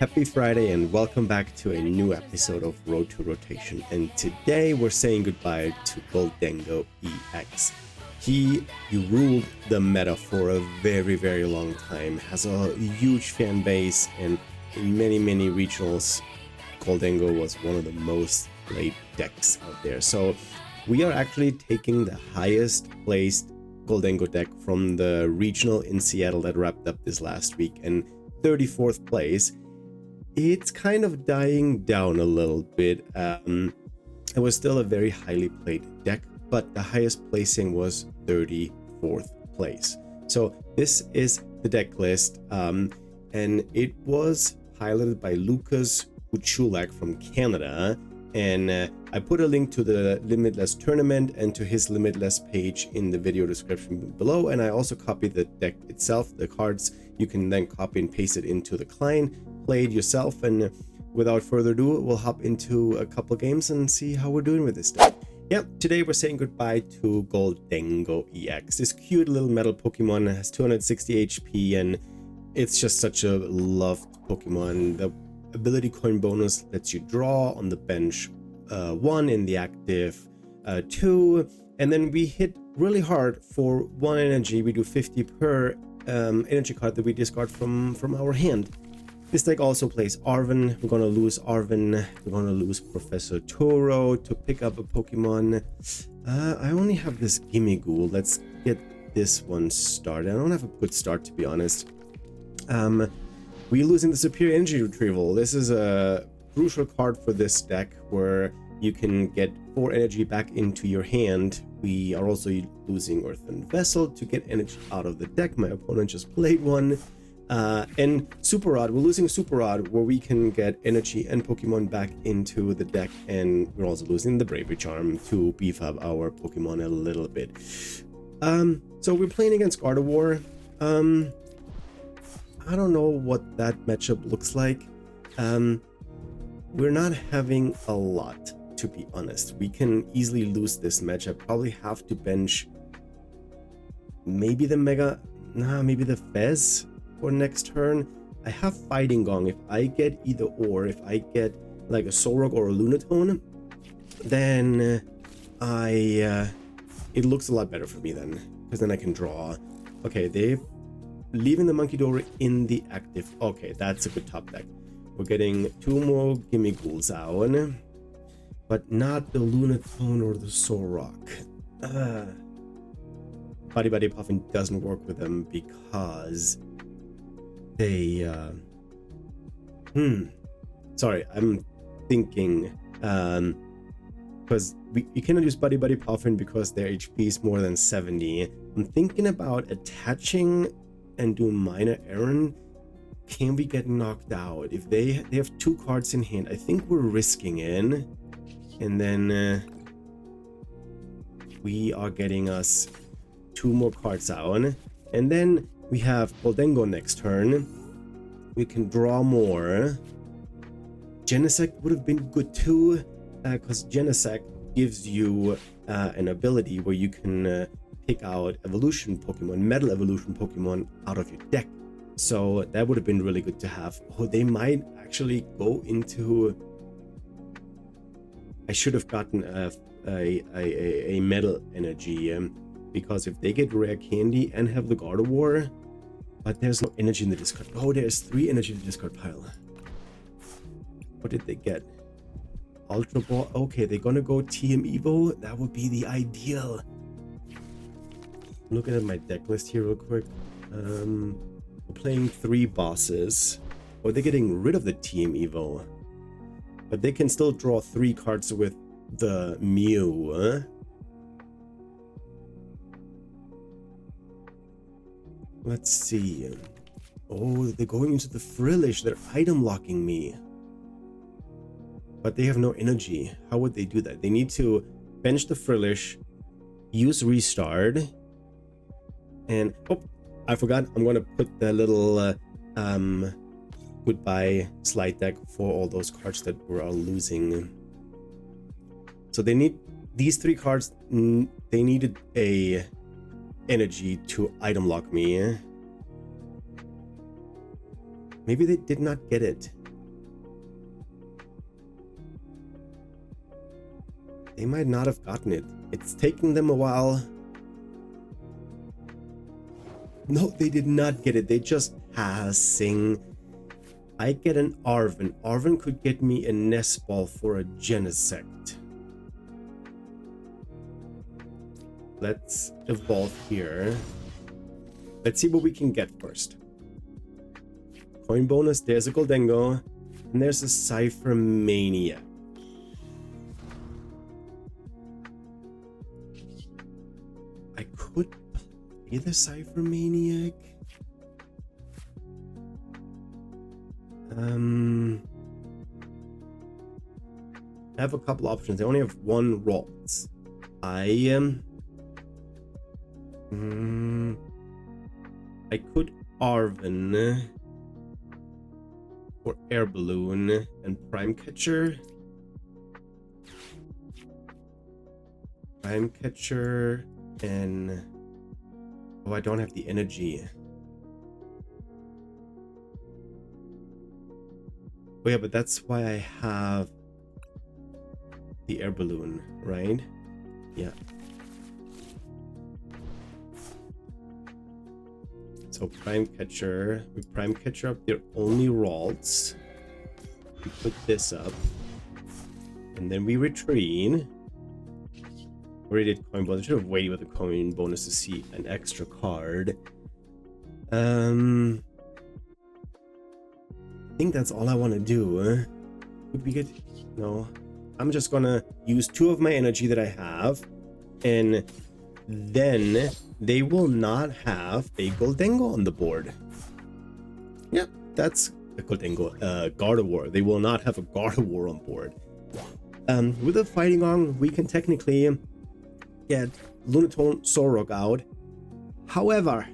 Happy Friday and welcome back to a new episode of Road to Rotation. And today we're saying goodbye to Gholdengo EX. He ruled the meta for a very long time, has a huge fan base, and in many regionals, Gholdengo was one of the most played decks out there. So we are actually taking the highest placed Gholdengo deck from the regional in Seattle that wrapped up this last week, and 34th place. It's kind of dying down a little bit. It was still a very highly played deck, but the highest placing was 34th place. So this is the deck list, and it was piloted by Lucas Uchulak from Canada. And I put a link to the Limitless tournament and to his Limitless page in the video description below. And I also copied the deck itself, the cards. You can then copy and paste it into the client, play it yourself. And without further ado, we'll hop into a couple games and see how we're doing with this deck. Yeah, today we're saying goodbye to Gholdengo EX. This cute little metal Pokemon has 260 HP and it's just such a loved Pokemon. The ability coin bonus lets you draw on the bench 1, in the active 2, and then we hit really hard for 1 energy. We do 50 per energy card that we discard from our hand. This deck also plays Arven. We're gonna lose Arven. We're gonna lose Professor Toro to pick up a Pokemon. I only have this Gimmighoul. Let's get this one started. I don't have a good start, to be honest. We're losing the Superior Energy Retrieval. This is a crucial card for this deck where you can get 4 energy back into your hand. We are also losing Earthen Vessel to get energy out of the deck. My opponent just played one. And Super Rod, we're losing Super Rod where we can get energy and Pokemon back into the deck. And we're also losing the Bravery Charm to beef up our Pokemon a little bit. So we're playing against Gardevoir. I don't know what that matchup looks like. We're not having a lot, to be honest. We can easily lose this match. I probably have to bench maybe the maybe the Fez for next turn. I have Fighting Gong. If I get either or, if I get like a Solrock or a Lunatone, then it looks a lot better for me then, because then I can draw. Okay, they leaving the Monkey Door in the active. Okay, that's a good top deck. We're getting 2 more Gimmighouls out, but not the Lunatone or the Solrock. Buddy Puffin doesn't work with them because they sorry, I'm thinking because you cannot use Buddy Puffin because their HP is more than 70. I'm thinking about attaching and do minor errand. Can we get knocked out? If they have 2 cards in hand, I think we're risking in, and then we are getting us 2 more cards out, and then we have Gholdengo next turn. We can draw more. Genesect would have been good too, because Genesect gives you an ability where you can pick out evolution Pokemon, metal evolution Pokemon out of your deck. So that would have been really good to have. Oh, they might actually go into... I should have gotten a metal energy, because if they get rare candy and have the Gardevoir, but there's no energy in the discard. Oh, there's 3 energy in the discard pile. What did they get? Ultra Ball. Okay, they're gonna go TM Evo. That would be the ideal. Looking at my deck list here real quick. We're playing 3 bosses. Oh, they're getting rid of the TM Evo. But they can still draw 3 cards with the Mew. Huh? Let's see. Oh, they're going into the Frillish. They're item locking me. But they have no energy. How would they do that? They need to bench the Frillish, use Restart, and oh, I forgot. I'm gonna put the little goodbye slide deck for all those cards that we're all losing. So they need these 3 cards. They needed a energy to item lock me. Maybe they did not get it. They might not have gotten it. It's taking them a while. No, they did not get it. They just passing. I get an Arven. Arven could get me a nest ball for a Genesect. Let's evolve here. Let's see what we can get first. Coin bonus, there's a Gholdengo, and there's a Cypher Maniac. I could play the Cypher Maniac. I have a couple options. I only have one Ralts. I could Arven or Air Balloon and Prime Catcher. Prime Catcher and... Oh, I don't have the energy. Oh yeah, but that's why I have the Air Balloon, right? Yeah. So Prime Catcher, we Prime Catcher up their only Ralts. We put this up. And then we retreat. Already did coin bonus. I should have waited with the coin bonus to see an extra card. I think that's all I want to do. Could we get... No. I'm just gonna use 2 of my energy that I have. And then they will not have a Gholdengo on the board. Yep, that's a Gholdengo. Gardevoir. They will not have a Gardevoir on board. With a Fighting Gong, we can technically get Lunatone Solrock out. However,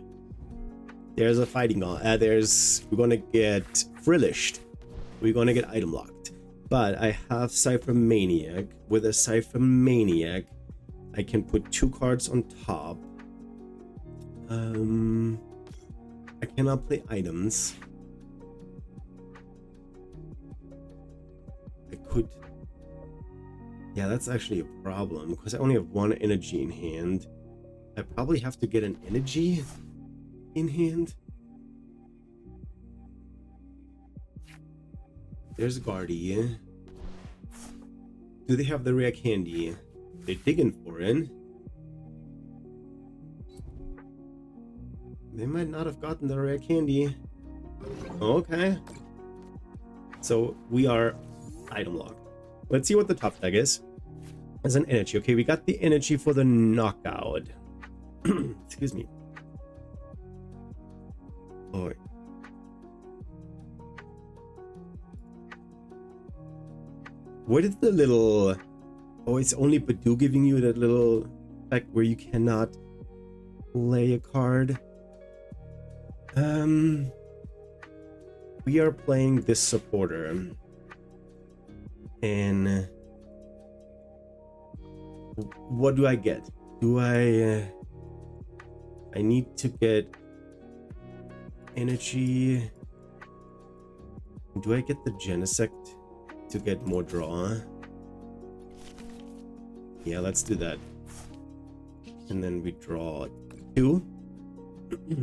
there's a Fighting Gong. We're gonna get Frillished. We're gonna get item locked. But I have Cypher Maniac. With a Cypher Maniac, I can put 2 cards on top. I cannot play items. I could... Yeah, that's actually a problem because I only have 1 energy in hand. I probably have to get an energy in hand. There's Gardevoir. Do they have the rare candy? They're digging for it. They might not have gotten the rare candy. Okay. So we are item locked. Let's see what the top deck is. As an energy. Okay, we got the energy for the knockout. Excuse me. Oh. What is the little... Oh, it's only Badu giving you that little effect where you cannot play a card. We are playing this supporter. And what do I get? Do I need to get energy? Do I get the Genesect to get more draw? Yeah, let's do that. And then we draw 2.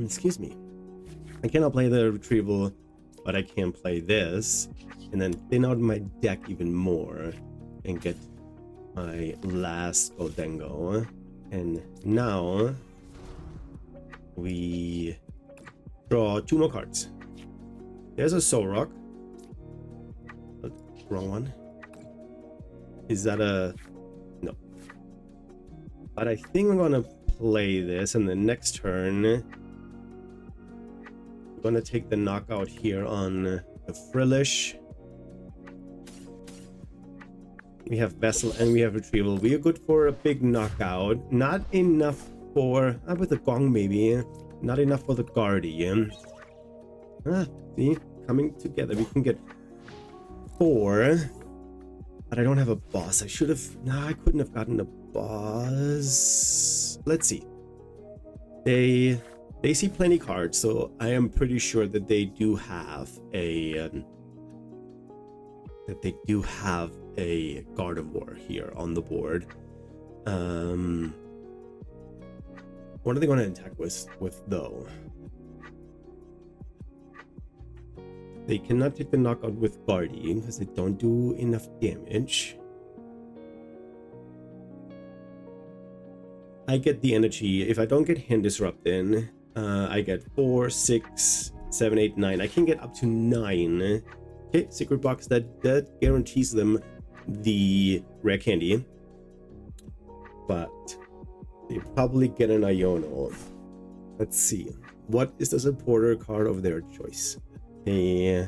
Excuse me. I cannot play the retrieval, but I can play this and then thin out my deck even more and get my last Gholdengo. And now we draw 2 more cards. There's a Solrock. Wrong one. Is that a... No. But I think I'm gonna play this, and the next turn I'm gonna take the knockout here on the Frillish. We have Vessel and we have Retrieval. We are good for a big knockout. Not enough for... with the Gong maybe. Not enough for the Guardian. See? Coming together. We can get 4. But I don't have a boss. I should have... No, I couldn't have gotten a boss. Let's see. They see plenty cards, so I am pretty sure that they do have a... a Gardevoir here on the board. What are they going to attack with though? They cannot take the knockout with Guardian because they don't do enough damage. I get the energy. If I don't get hand disrupt in, I get 4, 6, 7, 8, 9. I can get up to 9. Okay, secret box that guarantees them the rare candy. But they probably get an Iono. Let's see. What is the supporter card of their choice? They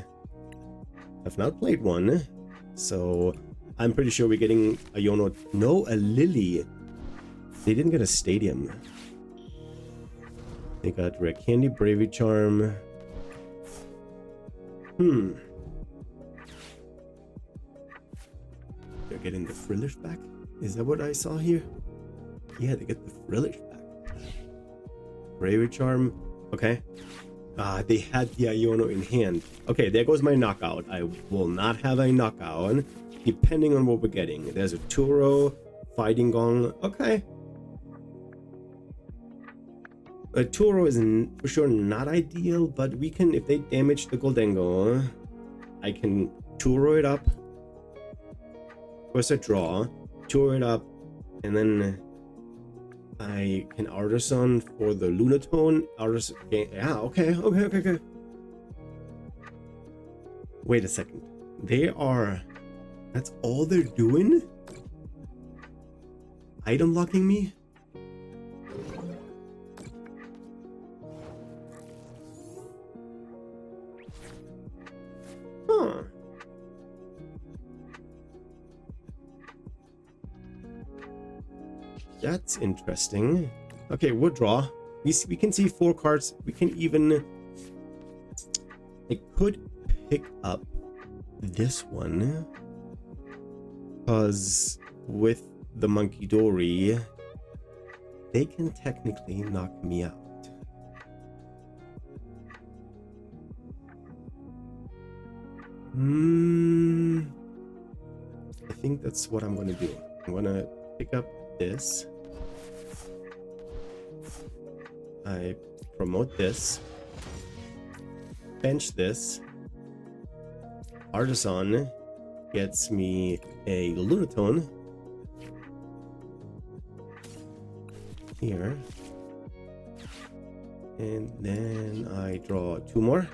have not played one, so I'm pretty sure we're getting Iono. No, a Lily. They didn't get a stadium. They got rare candy, bravery charm. They're getting the Frillish back. Is that what I saw here? Yeah, they get the Frillish back. Bravery charm. Okay. They had the Iono in hand. Okay, there goes my knockout. I will not have a knockout, depending on what we're getting. There's a Turo, Fighting Gong. Okay. A Turo is for sure not ideal, but we can, if they damage the Gholdengo, I can Turo it up. First I draw, Turo it up, and then I can Artisan for the Lunatone. Artisan, yeah, okay. Wait a second. That's all they're doing? Item locking me? Huh. That's interesting. Okay, we'll draw. We can see 4 cards. We can even... I could pick up this one. Because with the Monkey Dory, they can technically knock me out. I think that's what I'm going to do. I'm going to pick up this. I promote this. Bench this. Artisan gets me a Lunatone. Here. And then I draw 2 more.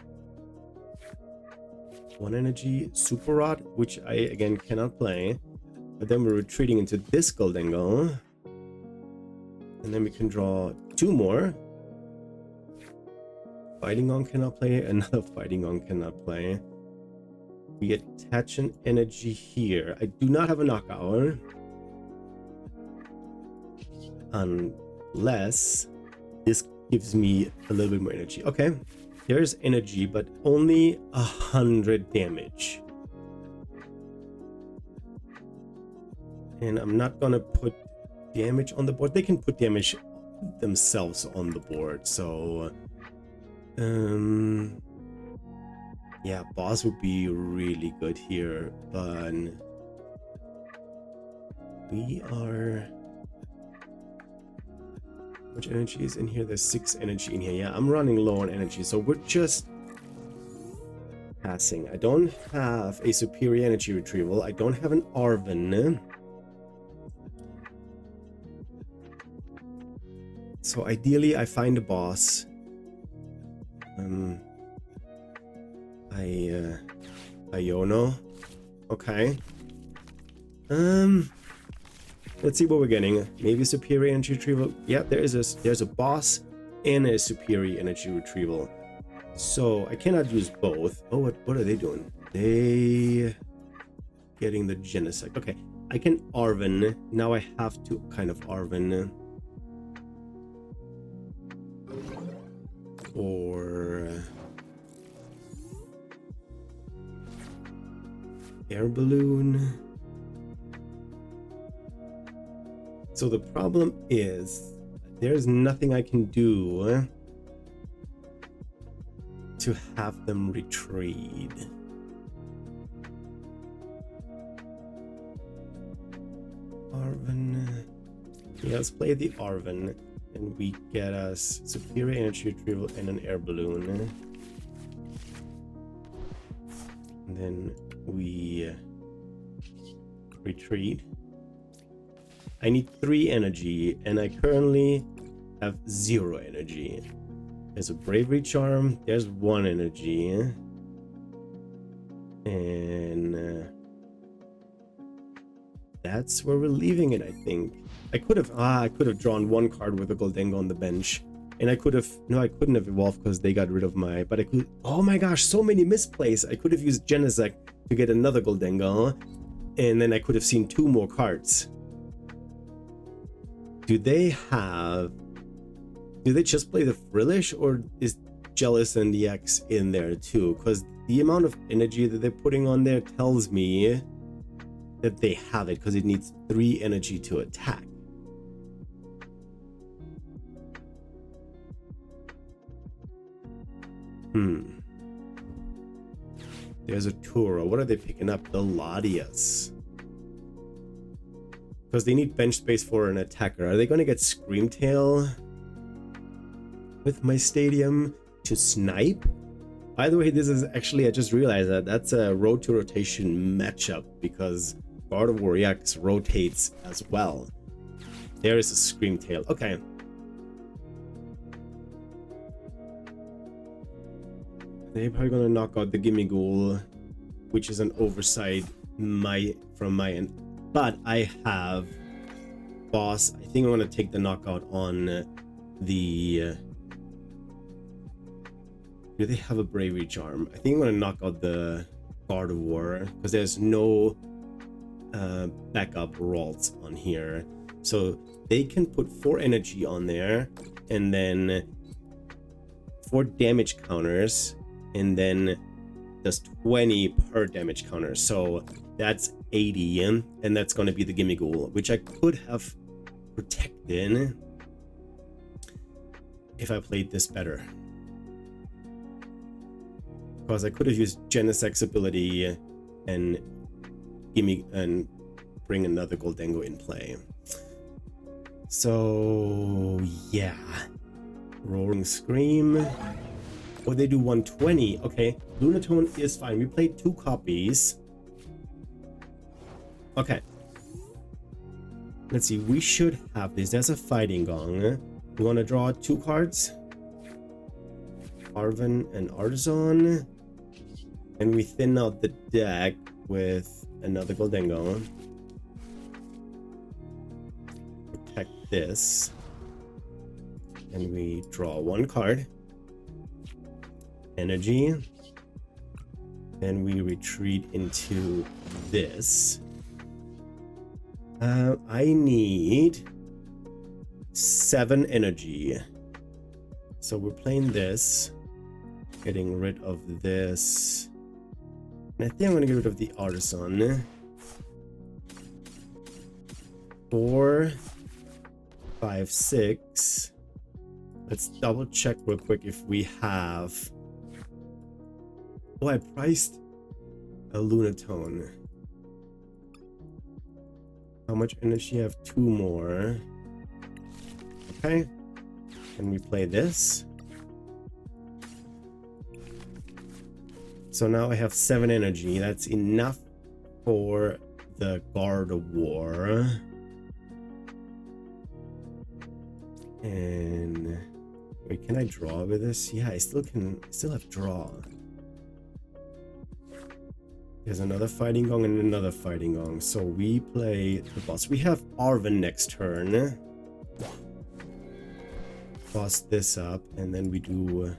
1 energy, Super Rod, which I again cannot play. But then we're retreating into this Gholdengo. And then we can draw 2 more. Fighting Gong cannot play, another Fighting Gong cannot play. We attach an energy here. I do not have a knockout. Unless this gives me a little bit more energy. Okay. There's energy, but only 100 damage. And I'm not gonna put damage on the board. They can put damage themselves on the board. So, yeah, boss would be really good here, but we are... How much energy is in here? There's 6 energy in here. Yeah, I'm running low on energy, so we're just passing. I don't have a Superior Energy Retrieval. I don't have an Arven. So ideally, I find a boss. Iono. Okay. Let's see what we're getting. Maybe Superior Energy Retrieval. Yeah, there's a boss and a Superior Energy Retrieval. So I cannot use both. Oh, what are they doing? They getting the Genocide. Okay, I can Arven. Now I have to kind of Arven. Or Air Balloon. So the problem is there's nothing I can do to have them retreat. Arven. Yeah, let's play the Arven. And we get us Superior Energy Retrieval and an air balloon. And then we retreat. I need 3 energy, and I currently have 0 energy. There's a Bravery Charm, there's 1 energy. And that's where we're leaving it, I think. I could have drawn 1 card with a Gholdengo on the bench. And I could have, no, I couldn't have evolved because they got rid of my, but I could, oh my gosh, so many misplays. I could have used Genesect to get another Gholdengo, and then I could have seen 2 more cards. Do they just play the Frillish, or is Jealous and the X in there too? Because the amount of energy that they're putting on there tells me that they have it, because it needs 3 energy to attack. There's a Turo. What are they picking up? The Latias. Because they need bench space for an attacker. Are they going to get Screamtail with my stadium to snipe? By the way, this is actually, I just realized that that's a road to rotation matchup, because Gardevoir EX rotates as well. There is a Screamtail. Okay. They're probably gonna knock out the Gimmighoul, which is an oversight from my end. But I have boss. I think I'm gonna take the knockout on the. Do they have a Bravery Charm? I think I'm gonna knock out the Gardevoir because there's no backup Ralts on here, so they can put 4 energy on there, and then 4 damage counters. And then does 20 per damage counter, so that's 80, and that's going to be the Gimmighoul, which I could have protected if I played this better, because I could have used Genesect's ability and bring another Gholdengo in play. So yeah, Roaring Scream. Oh, they do 120. Okay, Lunatone is fine. We played 2 copies. Okay. Let's see. We should have this. There's a Fighting Gong. We want to draw 2 cards. Arven and Arzon. And we thin out the deck with another Gholdengo. Protect this. And we draw 1 card. Energy, then we retreat into this. I need 7 energy, so we're playing this, getting rid of this, and I think I'm gonna get rid of the Artisan. 4, 5, 6. Let's double check real quick if we have. Oh, I priced a Lunatone. How much energy? I have 2 more. Okay. Can we play this? So now I have 7 energy. That's enough for the Gardevoir. And wait, can I draw with this? Yeah, I still have draw. There's another Fighting Gong and another Fighting Gong. So we play the boss. We have Arven next turn. Boss this up, and then we do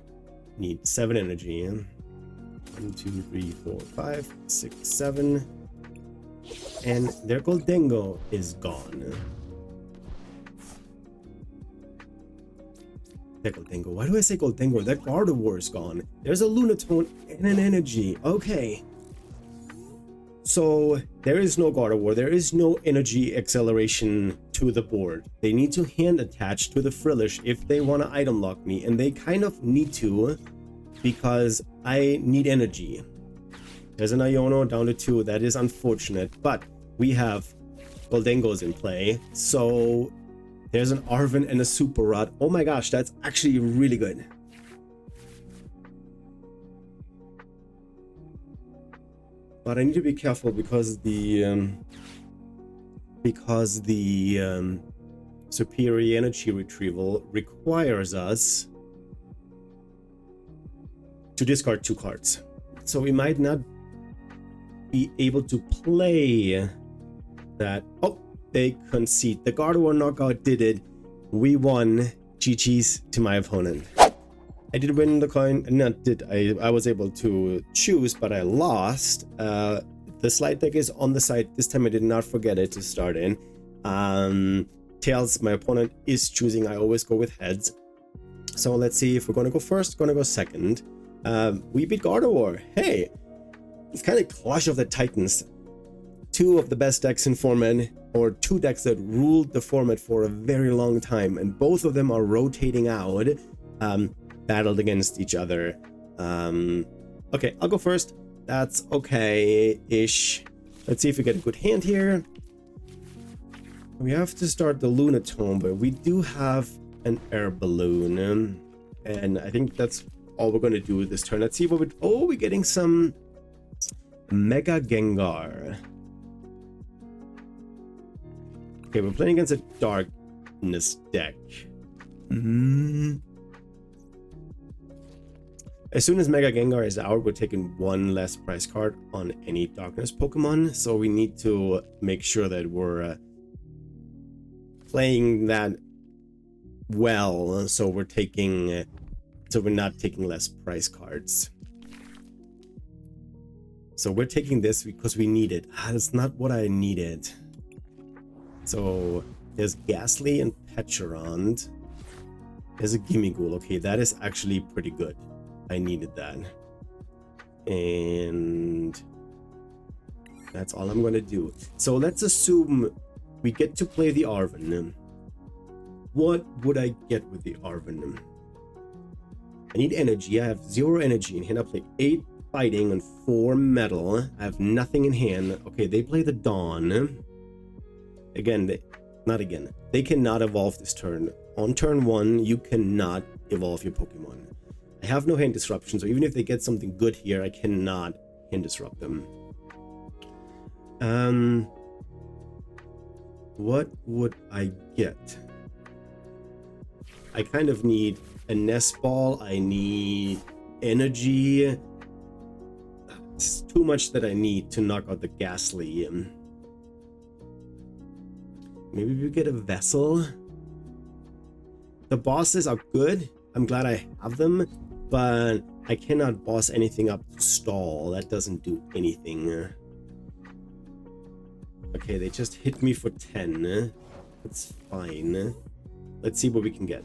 need 7 energy. 1, 2, 3, 4, 5, 6, 7. And their Gholdengo is gone. That Gholdengo. Why do I say Gholdengo? That Gardevoir is gone. There's a Lunatone and an energy. Okay. So there is no Gardevoir, there is no energy acceleration to the board. They need to hand attach to the Frillish if they want to item lock me, and they kind of need to, because I need energy. There's an Iono down to 2, that is unfortunate, but we have Gholdengo is in play. So there's an Arven and a Super Rod. Oh my gosh, that's actually really good. But I need to be careful because the Superior Energy Retrieval requires us to discard 2 cards. So we might not be able to play that. Oh, they concede. The Gardevoir knockout did it. We won. GG's to my opponent. I did win the coin. Not did. I was able to choose, but I lost. The slide deck is on the side. This time I did not forget it to start in. Tails, my opponent is choosing. I always go with heads. So let's see if we're going to go first, going to go second. We beat Gardevoir. Hey, it's kind of Clash of the Titans. 2 of the best decks in format, or 2 decks that ruled the format for a very long time, and both of them are rotating out, battled against each other. Okay, I'll go first. That's okay-ish. Let's see if we get a good hand here. We have to start the Lunatone, but we do have an air balloon, and I think that's all we're going to do with this turn. Let's see what we... Oh, we're getting some Mega Gengar. Okay, we're playing against a Darkness deck. As soon as Mega Gengar is out, we're taking 1 less price card on any Darkness Pokemon. So we need to make sure that we're playing that well. So we're taking... So we're not taking less price cards. So we're taking this because we need it. That's not what I needed. So there's Ghastly and Pecharon. There's a Gimmighoul. Okay, that is actually pretty good. I needed that. And that's all I'm going to do. So let's assume we get to play the Arven. What would I get with the Arven? I need energy. I have 0 energy in hand. I play 8 fighting and 4 metal. I have nothing in hand. Okay, they play the Dawn. Again, they cannot evolve this turn. On turn 1, you cannot evolve your Pokemon. I have no hand disruption, so even if they get something good here, I cannot hand disrupt them. What would I get? I kind of need a nest ball. I need energy. It's too much that I need to knock out the Ghastly. Maybe we get a Vessel. The bosses are good. I'm glad I have them, but I cannot boss anything up to stall. That doesn't do anything. Okay, they just hit me for 10. That's fine. Let's see what we can get.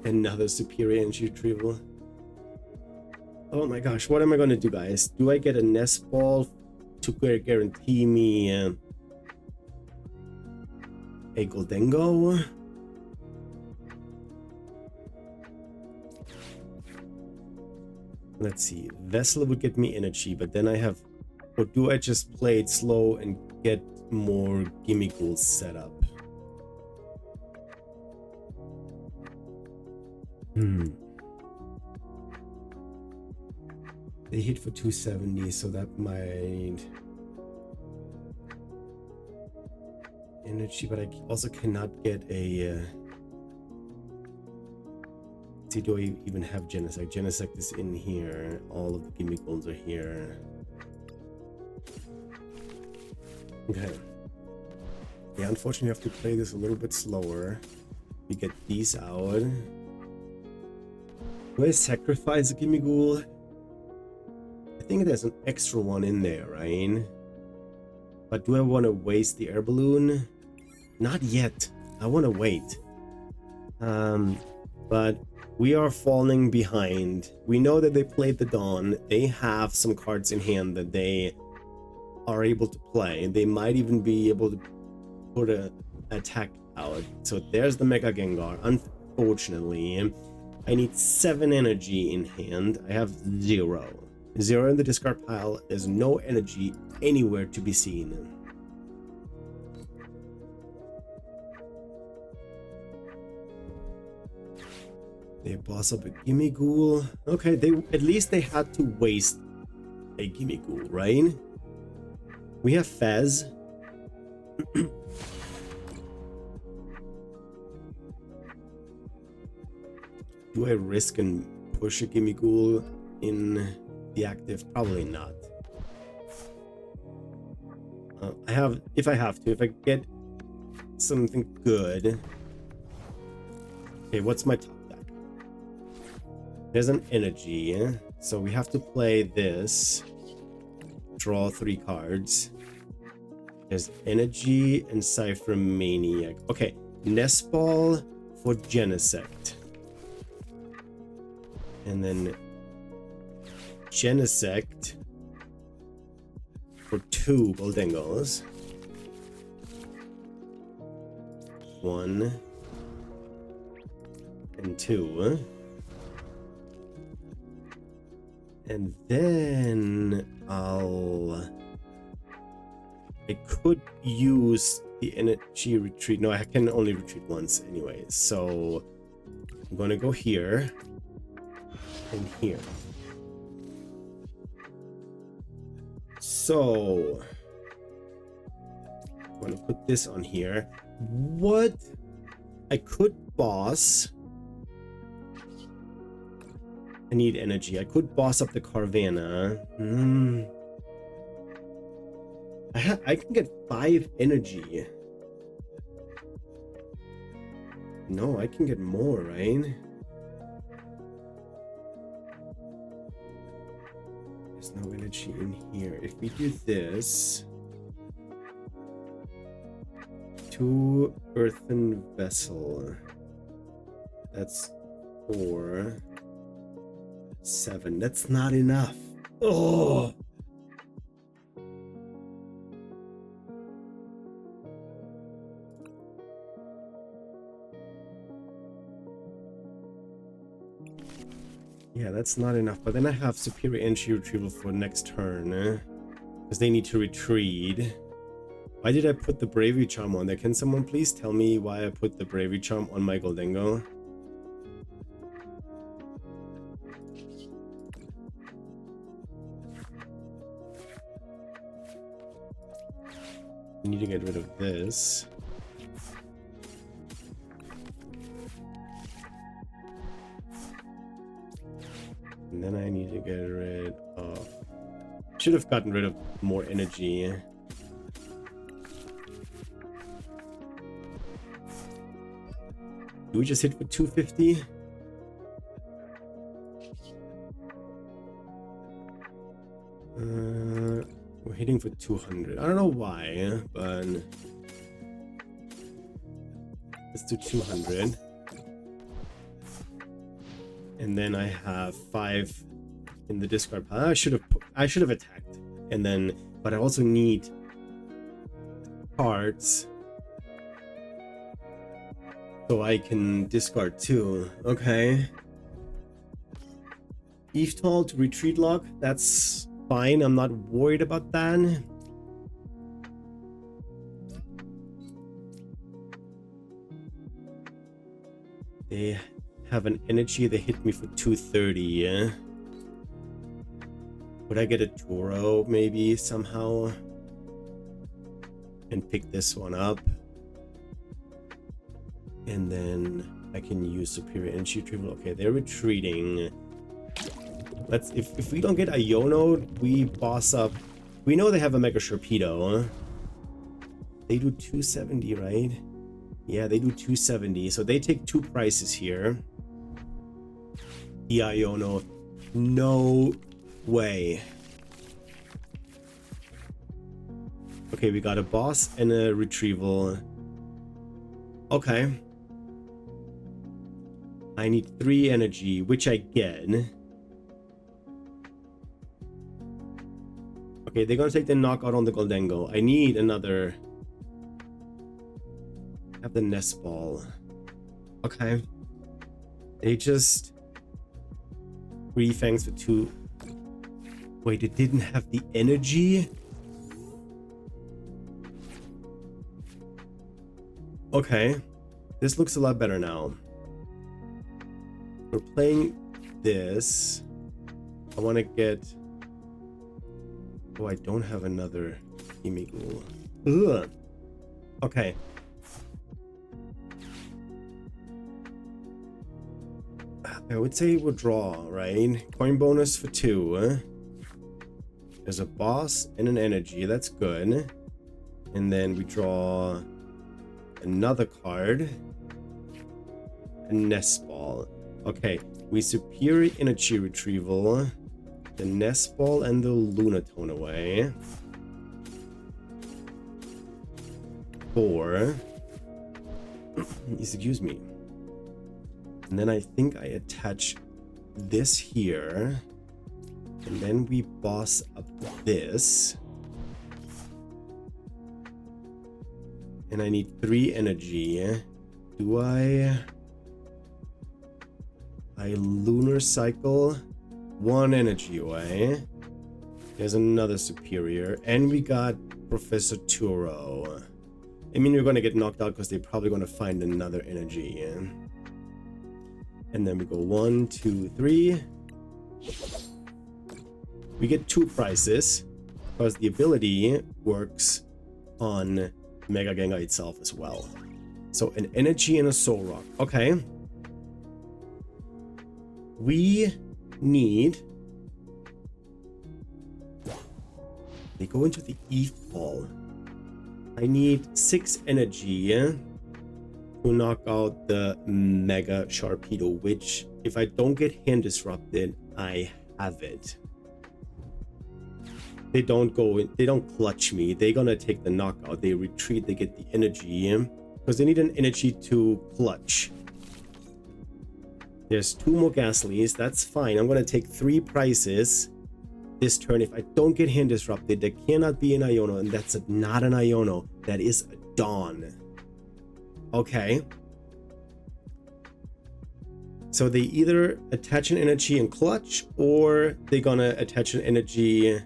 Another Superior Energy Retrieval. Oh my gosh, what am I going to do, guys? Do I get a nest ball to guarantee me a Gholdengo? Let's see. Vessel would get me energy, but then I have... Or do I just play it slow and get more Gimmighoul set up? They hit for 270, so that might... Energy, but I also cannot get a... See, do I even have Genesect? Genesect is in here. All of the Gimmighouls are here. Okay. Yeah, unfortunately, I have to play this a little bit slower. We get these out. Do I sacrifice a Gimmighoul? I think there's an extra one in there, right? But do I want to waste the air balloon? Not yet. I want to wait. But we are falling behind. We know that they played the Dawn. They have some cards in hand that they are able to play. They might even be able to put an attack out. So there's the Mega Gengar. Unfortunately, I need 7 energy in hand. I have 0. 0 in the discard pile. There's no energy anywhere to be seen. They boss up a Gimme Ghoul. Okay, they at least they had to waste a Gimme Ghoul, right? We have Fez. Do I risk and push a Gimme Ghoul in the active? Probably not. If I get something good. Okay, what's my top deck? There's an energy, so we have to play this. Draw 3 cards. There's energy and Cypher Maniac. Okay, Nest Ball for Genesect. And then Genesect for 2 Gholdengos. 1 and 2. And then I could use the energy retreat. No, I can only retreat once anyway. So I'm gonna go here and here. So I'm gonna put this on here. What I could boss. I need energy. I could boss up the Carvanha. I can get 5 energy. No, I can get more, right? There's no energy in here. If we do this, 2 earthen vessel. That's 4. 7. That's not enough. Oh. Yeah, that's not enough. But then I have Superior Energy Retrieval for next turn. Because they need to retreat. Why did I put the Bravery Charm on there? Can someone please tell me why I put the Bravery Charm on my Gholdengo? I need to get rid of this. And then I need to get rid of... Should have gotten rid of more energy. Do we just hit for 250? We're hitting for 200. I don't know why, but let's do 200. And then I have 5 in the discard pile. I should have attacked. And then, but I also need cards so I can discard 2. Okay. Eftol to retreat lock. That's fine. I'm not worried about that. They have an energy. They hit me for 230. Yeah. Would I get a Toro maybe somehow and pick this one up? And then I can use Superior Energy Retrieval. Okay, they're retreating. Let's if we don't get Iono, we boss up. We know they have a Mega Sharpedo. They do 270, right? Yeah, they do 270. So they take 2 prices here. The Iono. No way. Okay, we got a boss and a retrieval. Okay. I need 3 energy, which I get. Okay, they're gonna take the knockout on the Gholdengo. I need another. Have the Nest Ball. Okay. They just 3 fangs for 2. Wait, it didn't have the energy? Okay. This looks a lot better now. we're playing this. I want to get... Oh, I don't have another Emigul. Ugh. Okay. I would say we'll draw, right? Coin bonus for 2. There's a boss and an energy. That's good. And then we draw another card. A nest ball. Okay. We Superior Energy Retrieval. The nest ball and the Lunatone away. 4. Excuse me. And then I think I attach this here. And then we boss up this. And I need 3 energy. Do I lunar cycle 1 energy away. There's another superior. And we got Professor Turo. I mean, we're going to get knocked out because they're probably going to find another energy. And then we go 1, 2, 3. We get 2 prizes because the ability works on Mega Gengar itself as well. So an energy and a Solrock. Okay. We need... They go into the ETH ball. I need 6 energy to knock out the Mega Sharpedo, which if I don't get hand disrupted, I have it. They don't clutch me. They're gonna take the knockout. They retreat, they get the energy because they need an energy to clutch. There's 2 more Gaslies. That's fine. I'm gonna take 3 prizes this turn. If I don't get hand disrupted, there cannot be an Iono, and that's not an Iono. That is a Dawn. Okay. So they either attach an energy and clutch, or they're gonna attach an energy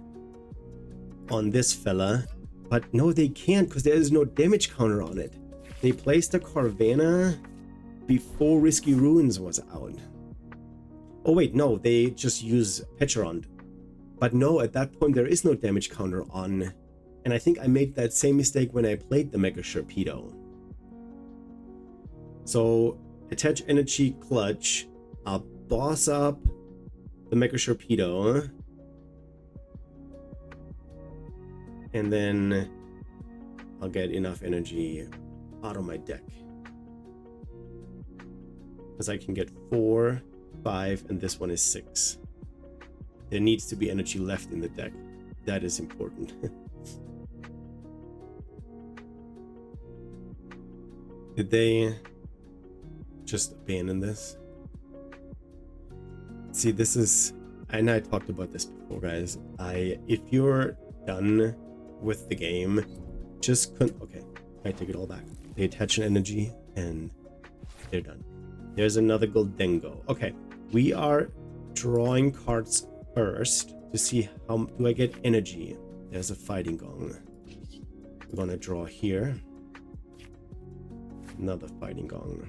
on this fella. But no, they can't because there is no damage counter on it. They placed a Carvanha before Risky Ruins was out. Oh wait, no, they just use Pecharon. But no, at that point there is no damage counter on. And I think I made that same mistake when I played the Mega Sharpedo. So attach energy, clutch. I'll boss up the Mega Sharpedo. And then I'll get enough energy out of my deck. Because I can get 4, 5, and this one is 6. There needs to be energy left in the deck. That is important. Did they just abandon this? See, this is... And I talked about this before, guys. If you're done with the game, just couldn't... Okay, I take it all back. They attach an energy, and they're done. There's another Gholdengo. Okay, we are drawing cards first to see how do I get energy. There's a Fighting Gong. We're gonna draw here. Another Fighting Gong.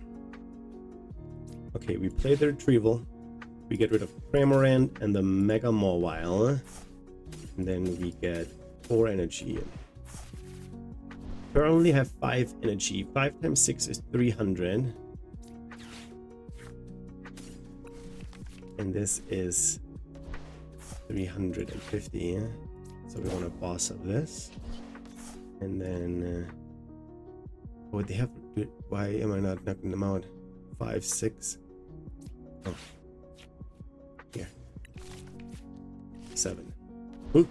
Okay, we play the Retrieval. We get rid of Cramorant and the Mega Mawile. And then we get 4 energy. Currently have 5 energy. 5 times 6 is 300. And this is 350. So we want to boss up this. And then... oh, they have... Why am I not knocking them out? 5, 6. Oh. Here. 7. Ooh.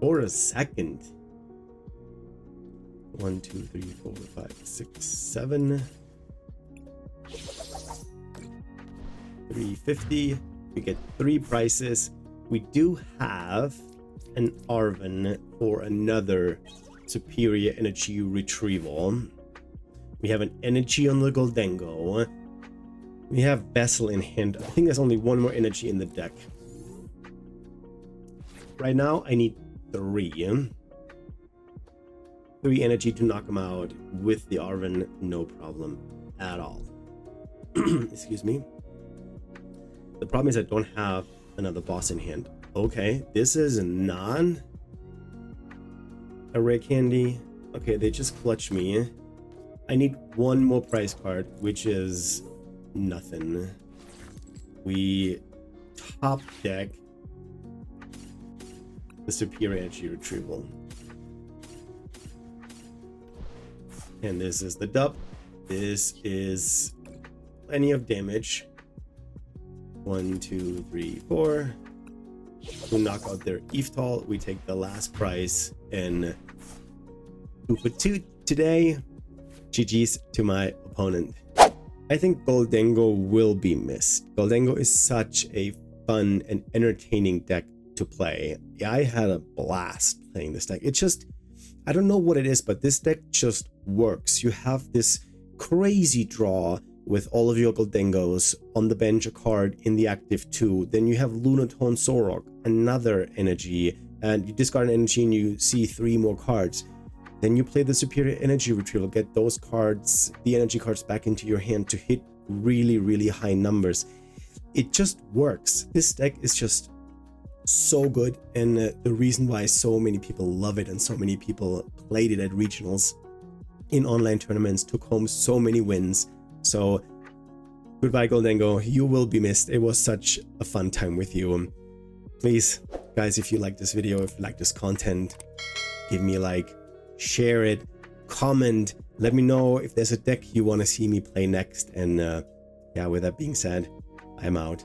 For a second. 1, 2, 3, 4, 5, 6, 7. 350. We get 3 prices. We do have an Arven for another Superior Energy Retrieval. We have an energy on the Gholdengo. We have Vessel in hand. I think there's only 1 more energy in the deck. Right now, I need 3. 3 energy to knock him out with the Arven, no problem at all. Excuse me. The problem is I don't have another boss in hand. Okay, this is non a rare candy. Okay, they just clutch me. I need one more prize card, which is nothing. We top deck the Superior Energy Retrieval. And this is the dub. This is plenty of damage. 1, 2, 3, 4. To knock out their Eftol, we take the last prize and 2 for 2 today. GG's to my opponent. I think Gholdengo will be missed. Gholdengo is such a fun and entertaining deck to play. I had a blast playing this deck. It just, I don't know what it is, but this deck just works. You have this crazy draw with all of your Gholdengos, on the bench a card in the active 2, then you have Lunatone Solrock, another energy, and you discard an energy and you see 3 more cards. Then you play the Superior Energy Retrieval, get those cards, the energy cards, back into your hand to hit really, really high numbers. It just works. This deck is just so good, and the reason why so many people love it and so many people played it at regionals, in online tournaments, took home so many wins. So goodbye Gholdengo, you will be missed. It was such a fun time with you. Please guys, if you like this video, if you like this content, give me a like, share it, comment, let me know if there's a deck you want to see me play next. And yeah, with that being said, I'm out.